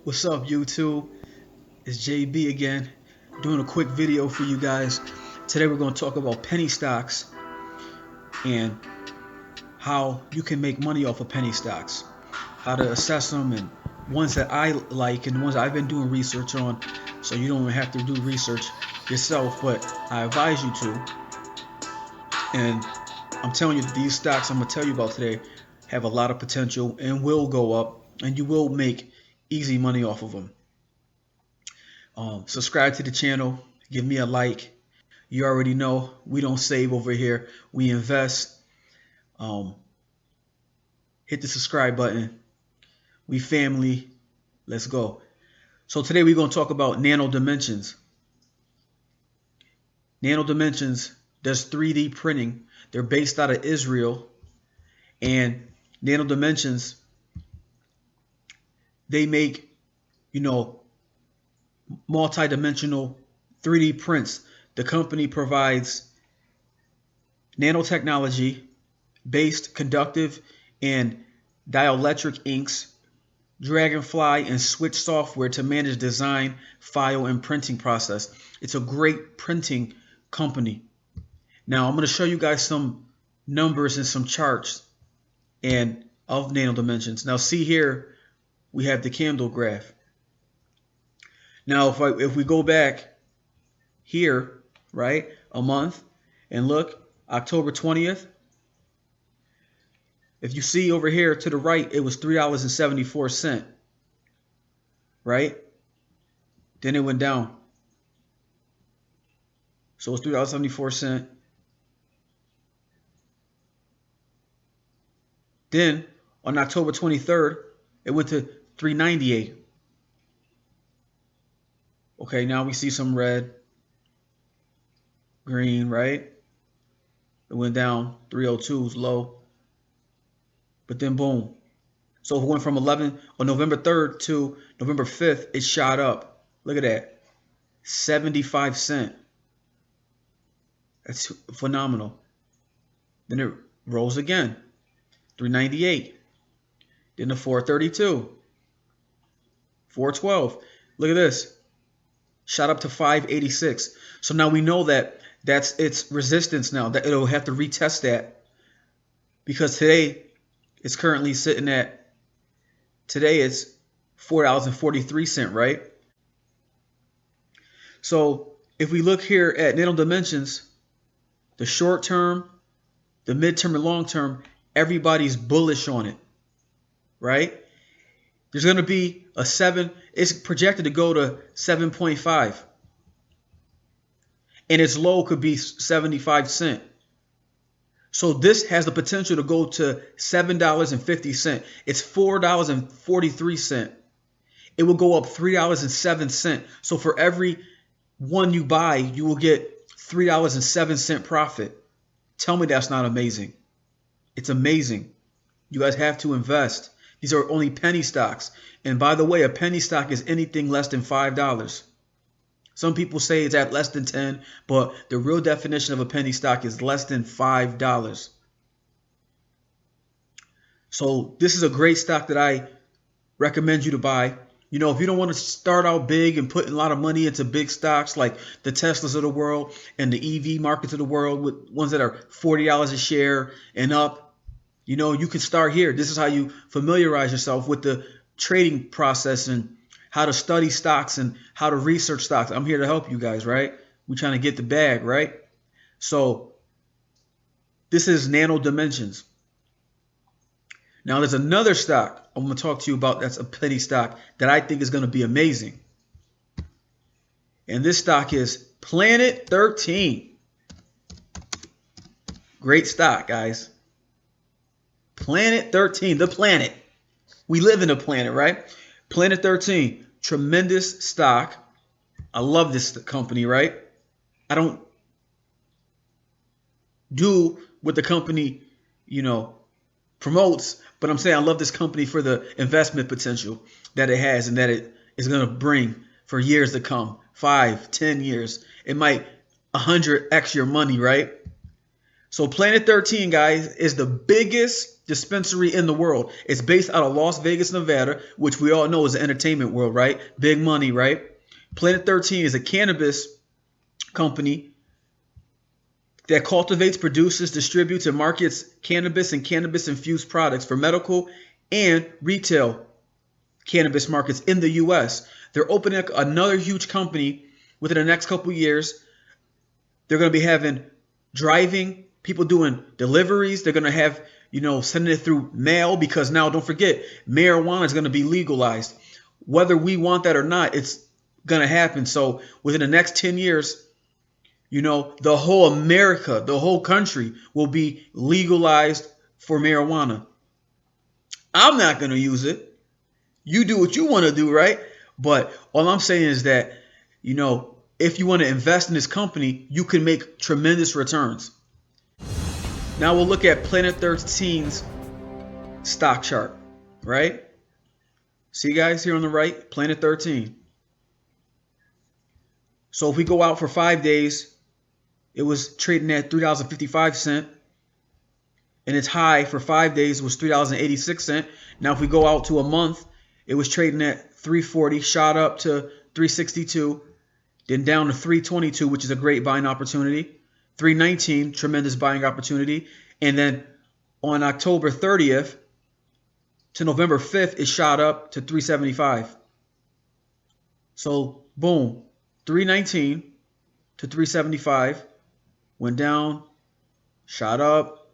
What's up, YouTube? It's JB again, doing a quick video for you guys. Today we're going to talk about penny stocks and how you can make money off of penny stocks, how to assess them, and ones that I like and ones I've been doing research on, so you don't have to do research yourself, but I advise you to. And I'm telling you, these stocks I'm going to tell you about today have a lot of potential and will go up, and you will make easy money off of them. Subscribe to the channel, give me a like. You already know we don't save over here, we invest. Hit the subscribe button. We family. Let's go. So today we're going to talk about Nano Dimensions. Nano Dimensions does 3D printing. They're based out of Israel. And Nano Dimensions, they make, multi-dimensional 3D prints. The company provides nanotechnology based conductive and dielectric inks, dragonfly and switch software to manage design, file, and printing process. It's a great printing company. Now I'm going to show you guys some numbers and some charts and of Nano Dimensions. Now see here, we have the candle graph. Now if we go back here, right, a month, and look, October 20th, if you see over here to the right, it was $3.74, right? Then it went down. So it's $3.74. Then on October 23rd, it went to $3.98. Okay, now we see some red, green, right? It went down. 302 is low. But then boom. So it went from on November 3rd to November 5th, it shot up. Look at that. 75 cents. That's phenomenal. Then it rose again. 398. Then to 432. 412. Look at this. Shot up to 586. So now we know that that's its resistance now, that it'll have to retest that, because today it's currently sitting at, today it's $4.43, right? So if we look here at Nano Dimensions, the short term, the midterm, and long term, everybody's bullish on it, right? There's going to be a 7, it's projected to go to 7.5. And its low could be 75 cents. So this has the potential to go to $7.50. It's $4.43. It will go up $3.07. So for every one you buy, you will get $3.07 profit. Tell me that's not amazing. It's amazing. You guys have to invest. These are only penny stocks. And by the way, a penny stock is anything less than $5. Some people say it's at less than 10, but the real definition of a penny stock is less than $5. So this is a great stock that I recommend you to buy. You know, if you don't want to start out big and put a lot of money into big stocks like the Teslas of the world and the EV markets of the world, with ones that are $40 a share and up, you know, you can start here. This is how you familiarize yourself with the trading process and how to study stocks and how to research stocks. I'm here to help you guys, right? We're trying to get the bag, right? So this is Nano Dimensions. Now there's another stock I'm going to talk to you about that's a penny stock that I think is going to be amazing. And this stock is Planet 13. Great stock, guys. Planet 13, the planet. We live in a planet, right? Planet 13, tremendous stock. I love this company, right? I don't do what the company, promotes, but I'm saying I love this company for the investment potential that it has and that it is going to bring for years to come. 5, 10 years. It might 100x your money, right? So Planet 13, guys, is the biggest dispensary in the world. It's based out of Las Vegas, Nevada, which we all know is the entertainment world, right? Big money, right? Planet 13 is a cannabis company that cultivates, produces, distributes, and markets cannabis and cannabis-infused products for medical and retail cannabis markets in the U.S. They're opening up another huge company within the next couple of years. They're going to be having driving, people doing deliveries. They're going to have, sending it through mail, because now, don't forget, marijuana is going to be legalized. Whether we want that or not, it's going to happen. So within the next 10 years, the whole America, the whole country will be legalized for marijuana. I'm not going to use it. You do what you want to do, right? But all I'm saying is that, if you want to invest in this company, you can make tremendous returns. Now we'll look at Planet 13's stock chart, right? See, guys, here on the right, Planet 13. So if we go out for 5 days, it was trading at $3.55, and its high for 5 days was $3.86. Now if we go out to a month, it was trading at $3.40, shot up to $3.62, then down to $3.22, which is a great buying opportunity. $3.19, tremendous buying opportunity. And then on October 30th to November 5th, it shot up to $3.75. So boom, $3.19 to $3.75, went down, shot up,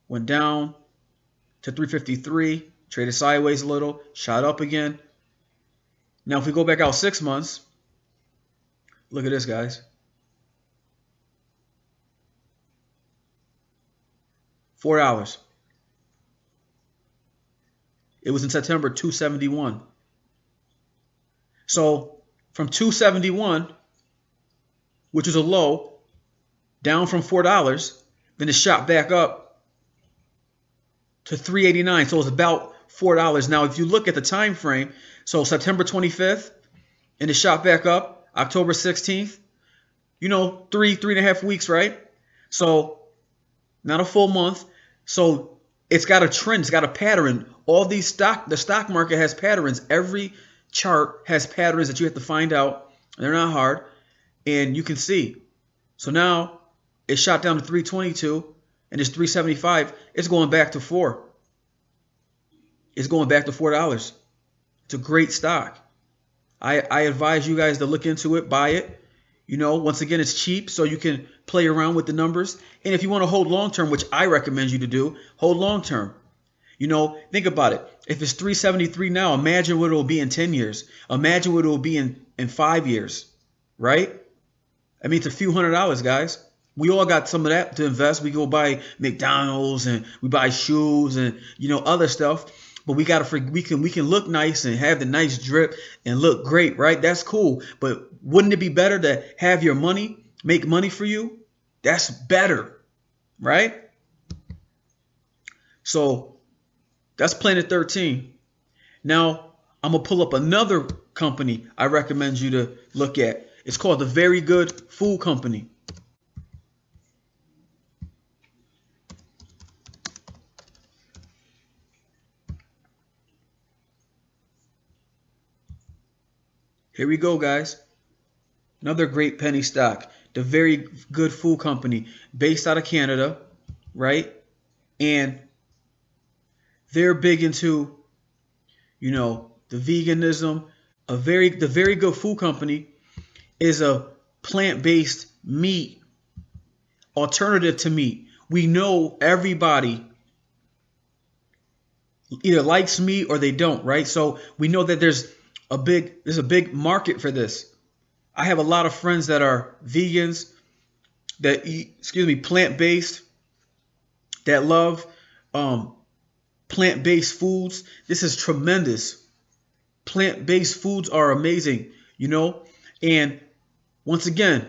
went down to $3.53, traded sideways a little, shot up again. Now if we go back out 6 months, look at this, guys. 4 hours. It was in September, 271. So from 271, which was a low, down from $4, then it shot back up to $3.89. So it was about $4. Now, if you look at the time frame, so September 25th, and it shot back up October 16th, 3.5 weeks, right? So not a full month. So it's got a trend, it's got a pattern. All these the stock market has patterns. Every chart has patterns that you have to find out. They're not hard, and you can see. So now it shot down to 322, and it's 375. It's going back to $4. It's going back to $4. It's a great stock. I advise you guys to look into it, buy it. Once again, it's cheap, so you can play around with the numbers. And if you want to hold long term, which I recommend you to do, hold long term. Think about it. If it's 373 now, imagine what it will be in 10 years. Imagine what it will be in 5 years, right? I mean, it's a few $100s, guys. We all got some of that to invest. We go buy McDonald's and we buy shoes and other stuff. But we can look nice and have the nice drip and look great, right? That's cool. But wouldn't it be better to have your money make money for you? That's better, right? So that's Planet 13. Now I'm gonna pull up another company I recommend you to look at. It's called the Very Good Food Company. Here we go, guys. Another great penny stock. The Very Good Food Company, based out of Canada, right? And they're big into, the veganism. The Very Good Food Company is a plant-based meat alternative to meat. We know everybody either likes meat or they don't, right? So we know that there's a big market for this. I have a lot of friends that are vegans, that eat, plant-based, that love plant-based foods. This is tremendous. Plant-based foods are amazing, and once again,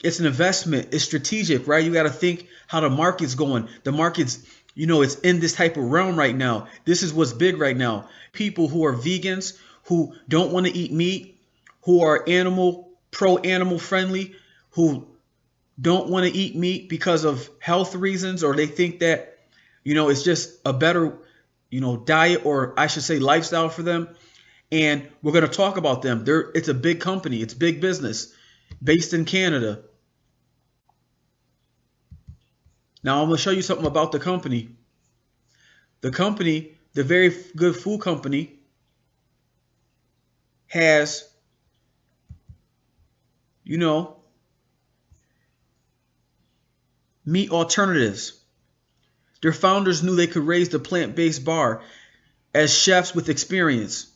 it's an investment. It's strategic, right? You got to think how the market's going. The market's, it's in this type of realm right now. This is what's big right now. People who are vegans, who don't want to eat meat, who are pro-animal friendly, who don't want to eat meat because of health reasons, or they think that, it's just a better, diet, or I should say lifestyle for them. And we're going to talk about them. It's a big company. It's big business based in Canada. Now I'm going to show you something about the company. The company, the Very Good Food Company, has, meat alternatives. Their founders knew they could raise the plant-based bar as chefs with experience.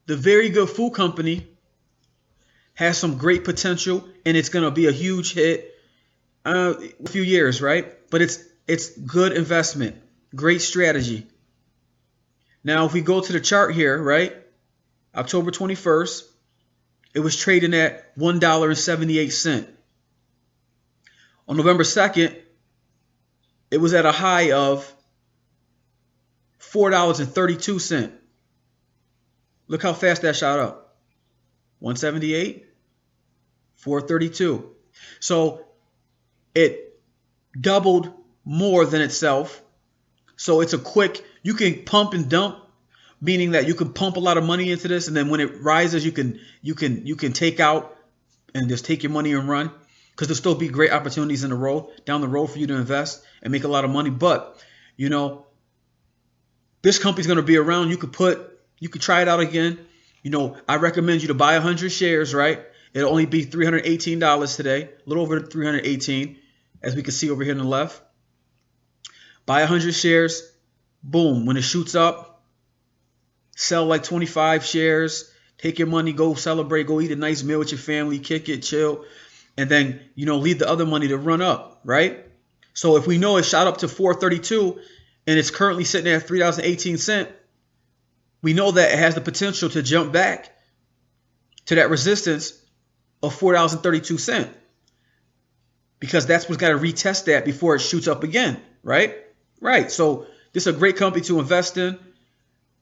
The Very Good Food Company has some great potential, and it's going to be a huge hit a few years, right? But it's good investment, great strategy. Now, if we go to the chart here, right, October 21st, it was trading at $1.78. On November 2nd, it was at a high of $4.32. Look how fast that shot up. 178, 432. So it doubled more than itself. So it's a quick, you can pump and dump, meaning that you can pump a lot of money into this, and then when it rises, you can take out and just take your money and run, because there'll still be great opportunities down the road for you to invest and make a lot of money. But this company's going to be around. You could try it out again. I recommend you to buy 100 shares, right? It'll only be $318 today, a little over $318, as we can see over here on the left. Buy 100 shares, boom. When it shoots up, sell like 25 shares, take your money, go celebrate, go eat a nice meal with your family, kick it, chill, and then, leave the other money to run up, right? So if we know it shot up to 432 and it's currently sitting at $3.18, we know that it has the potential to jump back to that resistance of $4.32, because that's what's got to retest that before it shoots up again, right? Right. So this is a great company to invest in.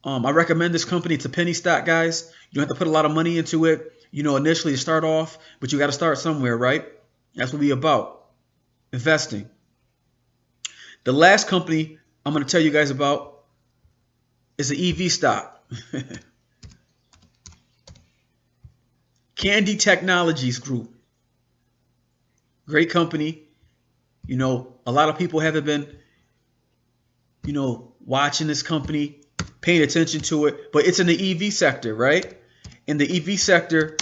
I recommend this company. It's a penny stock, guys. You don't have to put a lot of money into it, initially to start off, but you got to start somewhere, right? That's what we're about, investing. The last company I'm going to tell you guys about is the EV stock. Kandi Technologies Group. Great company. A lot of people haven't been, watching this company, paying attention to it, but it's in the EV sector, right? And the EV sector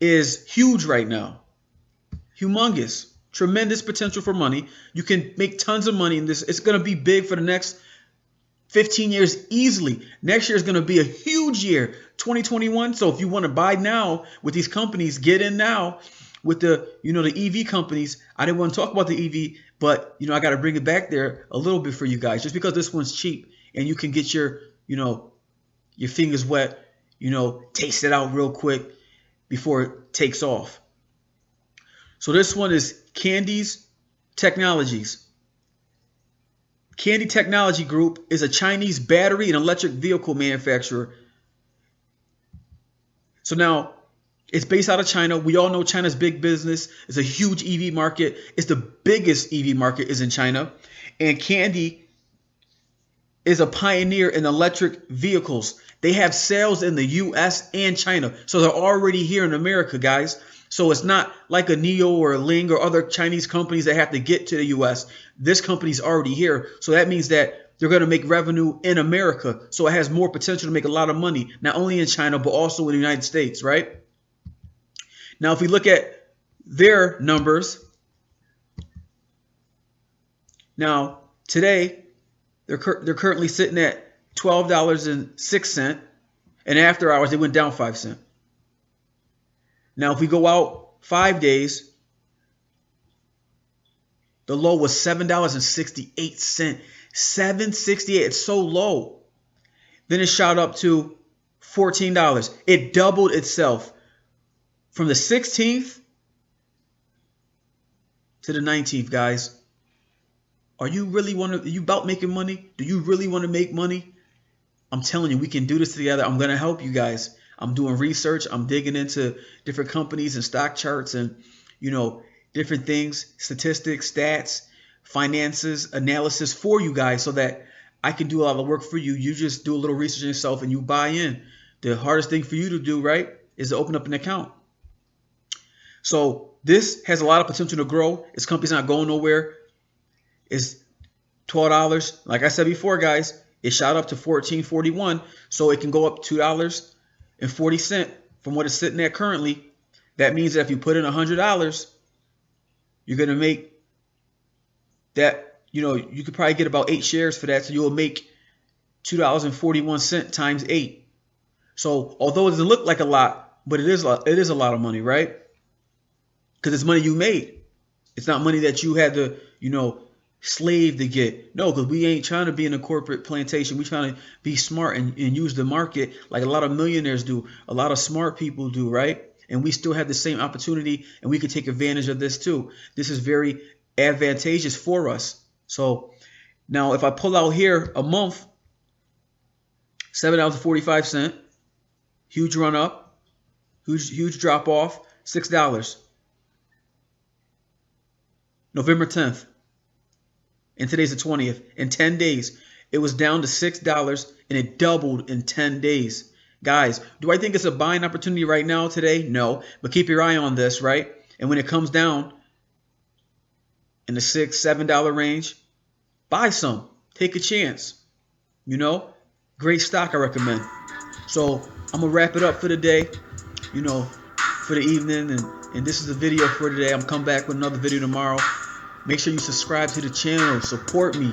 is huge right now. Humongous. Tremendous potential for money. You can make tons of money in this. It's going to be big for the next 15 years easily. Next year is going to be a huge year, 2021. So if you want to buy now with these companies, get in now with the EV companies. I didn't want to talk about the EV, but I got to bring it back there a little bit for you guys, just because this one's cheap and you can get your fingers wet, taste it out real quick before it takes off. So this one is Kandi Technologies. Kandi Technology Group is a Chinese battery and electric vehicle manufacturer. So now it's based out of China. We all know China's big business. It's a huge EV market. It's the biggest EV market is in China. And Kandi is a pioneer in electric vehicles. They have sales in the US and China. So they're already here in America, guys. So it's not like a NIO or a Ling or other Chinese companies that have to get to the US. This company's already here. So that means that they're going to make revenue in America. So it has more potential to make a lot of money, not only in China, but also in the United States, right? Now, if we look at their numbers, now today they're currently sitting at $12.06, and after hours they went down 5 cents. Now, if we go out 5 days, the low was $7.68. $7.68. It's so low. Then it shot up to $14. It doubled itself from the 16th to the 19th, guys. Are you really are you about making money? Do you really want to make money? I'm telling you, we can do this together. I'm going to help you guys. I'm doing research. I'm digging into different companies and stock charts and, you know, different things, statistics, stats, finances, analysis for you guys so that I can do a lot of work for you. You just do a little research yourself and you buy in. The hardest thing for you to do, right, is to open up an account. So this has a lot of potential to grow. This company's not going nowhere. It's $12. Like I said before, guys, it shot up to $14.41, so it can go up $2.40 from what it's sitting at currently. That means that if you put in $100, you're gonna make that. You know, you could probably get about 8 shares for that, so you will make $2.41 times 8. So although it doesn't look like a lot, but it is a lot of money, right? Because it's money you made. It's not money that you had to, you know, slave to get. No, because we ain't trying to be in a corporate plantation. We trying to be smart and use the market like a lot of millionaires do, a lot of smart people do, right? And we still have the same opportunity, and we can take advantage of this too. This is very advantageous for us. So now if I pull out here a month, $7.45, huge run up, huge drop off, $6. November 10th. And today's the 20th. In 10 days, it was down to $6 and it doubled in 10 days. Guys, do I think it's a buying opportunity right now today? No. But keep your eye on this, right? And when it comes down in the $6, $7 range, buy some. Take a chance. You know? Great stock I recommend. So I'm going to wrap it up for the day, you know, for the evening. And this is the video for today. I'm coming back with another video tomorrow. Make sure you subscribe to the channel. Support me.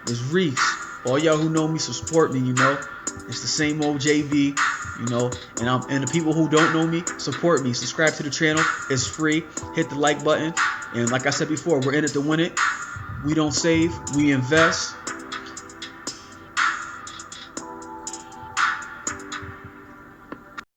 It's Reese. All y'all who know me, support me, you know. It's the same old JV, you know. And the people who don't know me, support me. Subscribe to the channel. It's free. Hit the like button. And like I said before, we're in it to win it. We don't save. We invest.